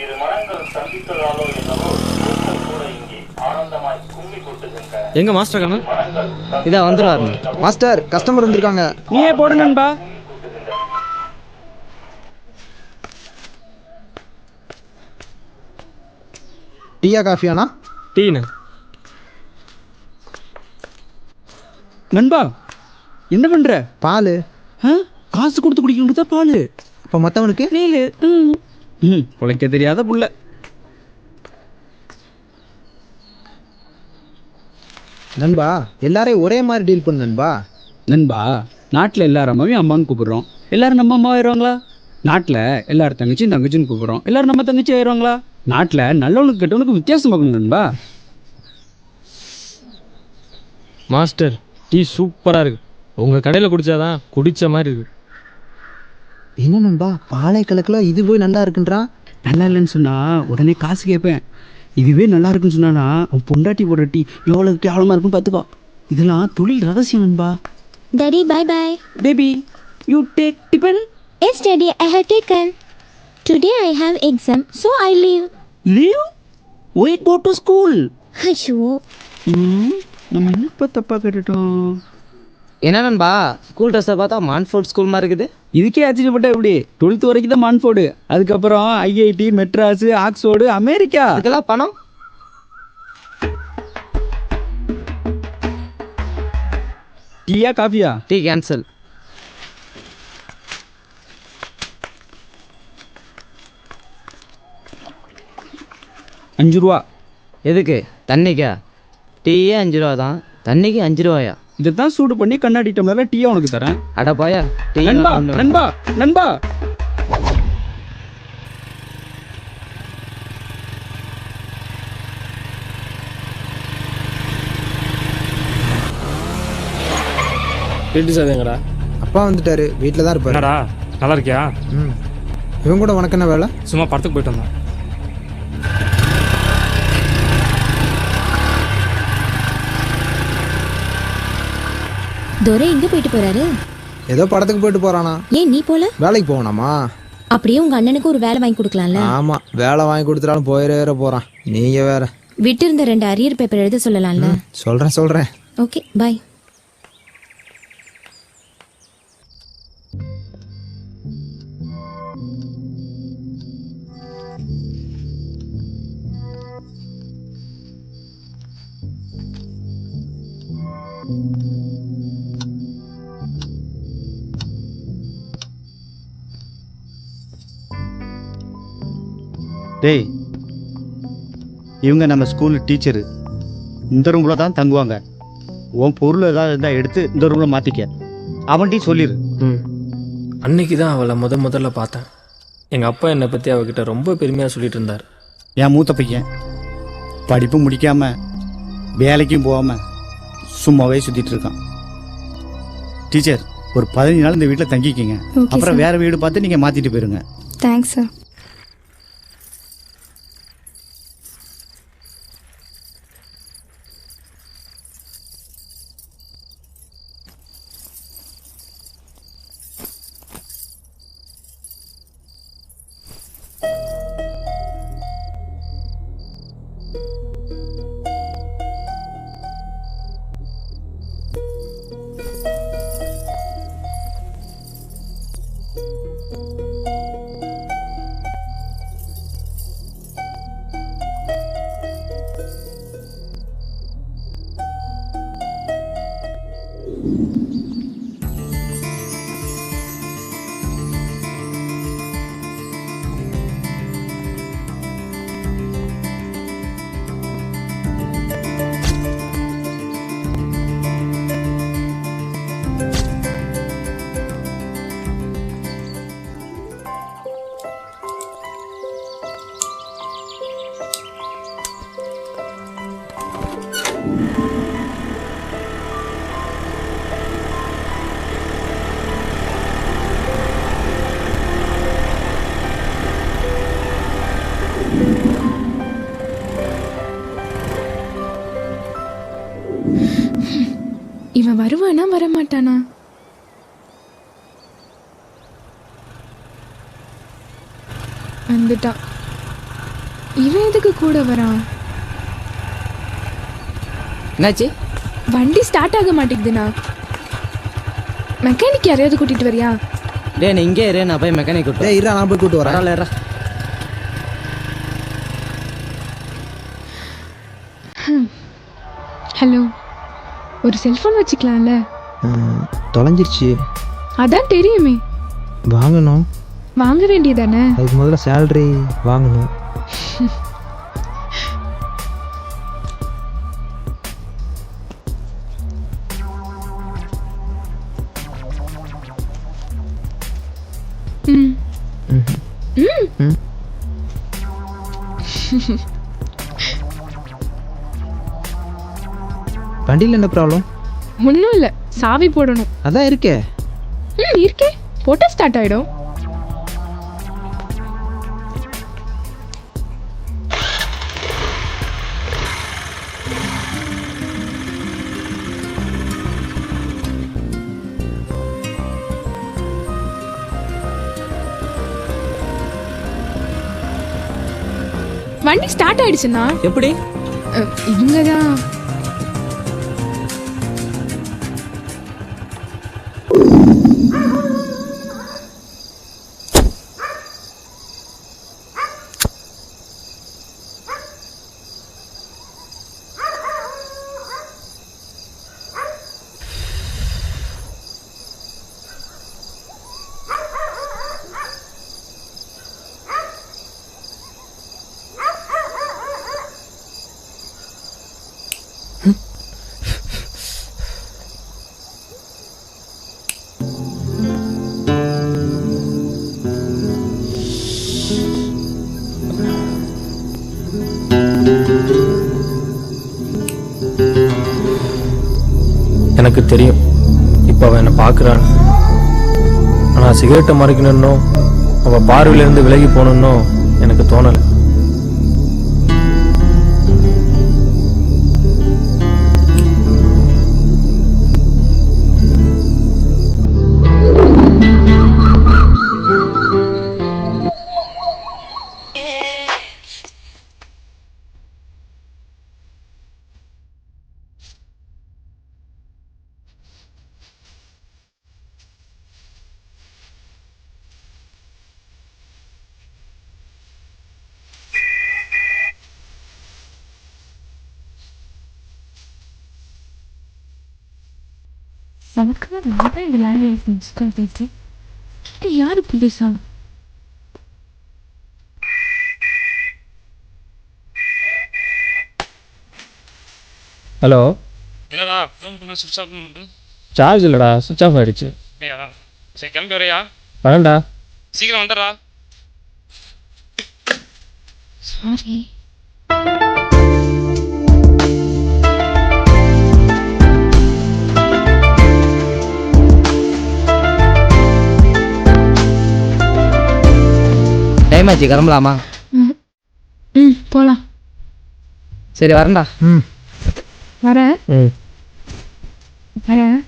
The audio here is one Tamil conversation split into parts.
இரு மனங்கள் சந்தித்ததாலோ என்னவோ கூட இங்கே ஆனந்தமாய் கும்மி கொட்டுகின்ற எங்க மாஸ்டர் காணோம்? இதா வந்துடுவாரு. மாஸ்டர் கஸ்டமர் வந்திருக்காங்க. நீயே போடு நண்பா. டீயா காஃபியாண்ணா? டீண்ணா. நண்பா என்ன பண்ற? பால். காசு கொடுத்து குடிக்கணும் தான் பால். இப்போ மற்றவனுக்கு உழைக்க தெரியாத புள்ள. நண்பா எல்லாரையும் ஒரே மாதிரி டீல் பண்ணு நண்பா. நண்பா நாட்டில் எல்லாரும் அம்மாவையும் அம்மான்னு கூப்பிடுறோம். எல்லாரும் நம்ம அம்மா ஆயிடுவாங்களா? நாட்டில் எல்லாரும் தங்கச்சின்னு கூப்பிடுறோம். எல்லாரும் நம்ம தங்கச்சி ஆயிடுவாங்களா? நாட்டில் நல்லவனுக்கு கெட்டவனுக்கு வித்தியாசம் பார்க்கணும் நண்பா. மாஸ்டர் டீ சூப்பராக இருக்கு. உங்கள் கடையில் குடித்தாதான் குடித்த மாதிரி இருக்கு. என்ன நண்பா பாலை கலக்கில் இது போய் நல்லா இருக்குன்றான். நல்லா இல்லைன்னு சொன்னால் உடனே காசு கேட்பேன். இதுவே நல்லா இருக்குன்னு சொன்னானா அவன் பொண்டாட்டி போடுற டீ எவ்வளோ கேவலமாக இருக்குன்னு பார்த்துக்கோ. இதெல்லாம் தொழில் ரகசியம் நண்பா. Daddy, bye-bye. Baby you take tiffin. Yes, Daddy, I have taken. Today I have exam, so I leave. Leave? Why go to school? ஐயோ, நம்ம என்ன தப்பாக கேட்டுட்டோம்? என்ன நண்பா ஸ்கூல் ட்ரெஸ்ஸை பார்த்தா மான்ஃபோர்ட் ஸ்கூல் மாதிரி இருக்குது. இதுக்கே ஆச்சரியப்பட்ட எப்படி? 12th வரைக்கும் தான் மான்ஃபோர்டு, அதுக்கப்புறம் ஐஐடி, மெட்ராஸு, ஆக்ஸ்போர்டு, அமெரிக்கா. இதுக்கெல்லாம் பணம். டீயா காஃபியா? Tea cancel. ₹5. எதுக்கு? தண்ணிக்கா? டீயே 5 ரூபா தான், தண்ணிக்கு 5 ரூபாயா? இதை தான் சூடு பண்ணி கண்ணாடி டம்ளரில் டீயா உனக்கு தரேன். அட போயா. டீ நண்பா நண்பா நண்பா. வீட்டு சாதங்கடா. அப்பா வந்துட்டாரு, வீட்டில் தான் இருப்பாரு. என்னடா நல்லா இருக்கியா? இவன் கூட உனக்கு என்ன வேலை? சும்மா படத்துக்கு போயிட்டு வந்தேன். துரை எங்க போயிட்டு போறாரு? ஏதோ படத்துக்கு போயிட்டு போறானா? ஏன் நீ போல? வேலைக்கு போகணுமா? அப்படியே உங்க அண்ணனுக்கு ஒரு வேலை வாங்கி கொடுக்கலாம்ல. ஆமா, வேலை வாங்கி கொடுத்துட்டாலும் போயிட போறான். நீங்க வேற. விட்டு இருந்த 2 அரியர் பேப்பர் எழுத சொல்லலாம்ல. சொல்றேன். ஓகே, பாய். டேய், இவங்க நம்ம ஸ்கூல் டீச்சரு. இந்த ரூமில் தான் தங்குவாங்க. உன் பொருள் ஏதாவது இருந்தால் எடுத்து இந்த ரூமில் மாற்றிக்க. அவன்கிட்டையும் சொல்லிடு. அன்னைக்கு தான் அவளை முதல்ல பார்த்தேன். எங்கள் அப்பா என்னை பற்றி அவகிட்ட ரொம்ப பெருமையாக சொல்லிட்டு இருந்தார். என் மூத்த பையன் படிப்பு முடிக்காமல் வேலைக்கும் போகாமல் சும்மாவே சுற்றிட்டு இருக்கான். டீச்சர், ஒரு 15 நாள் இந்த வீட்டில் தங்கிக்கிங்க. அப்புறம் வேறு வீடு பார்த்து நீங்கள் மாற்றிட்டு போயிருங்க. Thanks sir. இவன் வருவானா வரமாட்டானா? வந்துட்டான். இவன் எதுக்கு கூட வரான்? என்னாச்சு? வண்டி ஸ்டார்ட் ஆக மாட்டேங்குதுண்ணா. மெக்கானிக் யாரையாவது கூட்டிட்டு வரியா? டேய் நீ இங்கே இரு, நான் போய் மெக்கானிக் கூட்டு டேய் இருடா, நான் போய் கூட்டு வரேன். வரல. ஹலோ, ஒரு செல்ஃபோன் வச்சுக்கலாம்ல? தொலைஞ்சிருச்சு. அதான் தெரியுமே. வாங்கணும். வாங்க வேண்டியதானே? அதுக்கு முதல்ல சேலரி வாங்கணும். ம் ம் வண்டியில் என்ன ப்ராப்ளம்? ஒன்றும் இல்லை, சாவி போடணும். அதான் இருக்கே. இருக்கே, போட்டால் ஸ்டார்ட் ஆகிடும். வண்டி ஸ்டார்ட் ஆயிடுச்சுண்ணா. எப்படி? இவங்க தான். எனக்கு தெரியும் இப்போ அவன் என்னை பார்க்குறான்னு. ஆனால் சிகரெட்டை மறைக்கணுன்னோ அவள் பார்வையிலேருந்து விலகி போகணுன்னோ எனக்கு தோணலை. நமக்கு ரொம்ப இந்த லாங்குவேஜ் யாரு புதுசா? ஹலோ. சார்ஜ் இல்லைடா, சுவிச் ஆஃப் ஆகிடுச்சு. சரி கிளம்பி வரையா? வரேன்டா. சீக்கிரம் வந்துடுறா. சாரி. டைம் ஆச்சு, கிளம்பலாமா? போகலாம். சரி வரேன்டா. வரேன் வரேன்.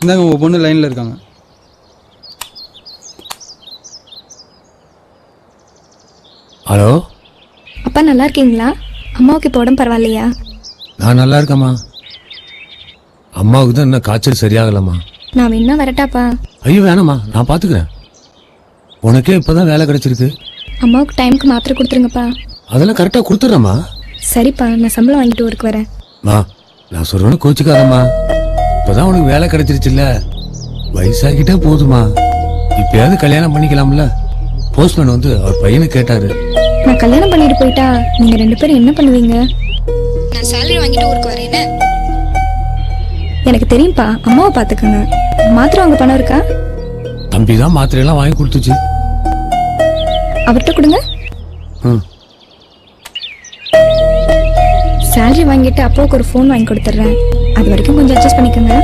இந்தாங்க உங்கள் பொண்ணு லைனில் இருக்காங்க. ஹலோ. அப்பா நல்லா இருக்கீங்களா? அம்மாவுக்கு இப்போ உடம்பு பரவாயில்லையா? நான் நல்லா இருக்கேம்மா. அம்மாவுக்கு தான் இன்னும் காய்ச்சல் சரியாகலம்மா. நான் வேணா வரட்டாப்பா? ஐயோ வேணாம்மா, நான் பார்த்துக்கிறேன். உனக்கே இப்போதான் வேலை கிடைச்சிருக்கு. அம்மாவுக்கு டைமுக்கு மாத்திரை கொடுத்துருங்கப்பா. அதெல்லாம் கரெக்டாக கொடுத்துட்றேம்மா. சரிப்பா, நான் சம்பளம் வாங்கிட்டு ஊருக்கு வரேன். நான் சொல்றேன்னு கோச்சிக்காதம்மா. இப்போதான் உனக்கு வேலை கிடைச்சிருச்சுல்ல, வயசாகிட்டே போதுமா. இப்பயாவது கல்யாணம் பண்ணிக்கலாம்ல. போஸ்ட்மேன் வந்து அவர் பையனை கேட்டாரு. நான் கல்யாணம் பண்ணிட்டு போயிட்டா நீங்க 2 பேரும் என்ன பண்ணுவீங்க? நான் சேலரி வாங்கிட்டு ஊருக்கு வரேன். எனக்கு தெரியும்ப்பா, அம்மாவை பார்த்துக்கோங்க. மாத்திரை வாங்க பணம் இருக்கா? தம்பி தான் மாத்திரையெல்லாம் வாங்கி கொடுத்துச்சு. அவர்கிட்ட கொடுங்க. சேலரி வாங்கிட்டு அப்பாவுக்கு ஒரு ஃபோன் வாங்கி கொடுத்துட்றேன். அது வரைக்கும் கொஞ்சம் அட்ஜஸ்ட் பண்ணிக்கோங்க.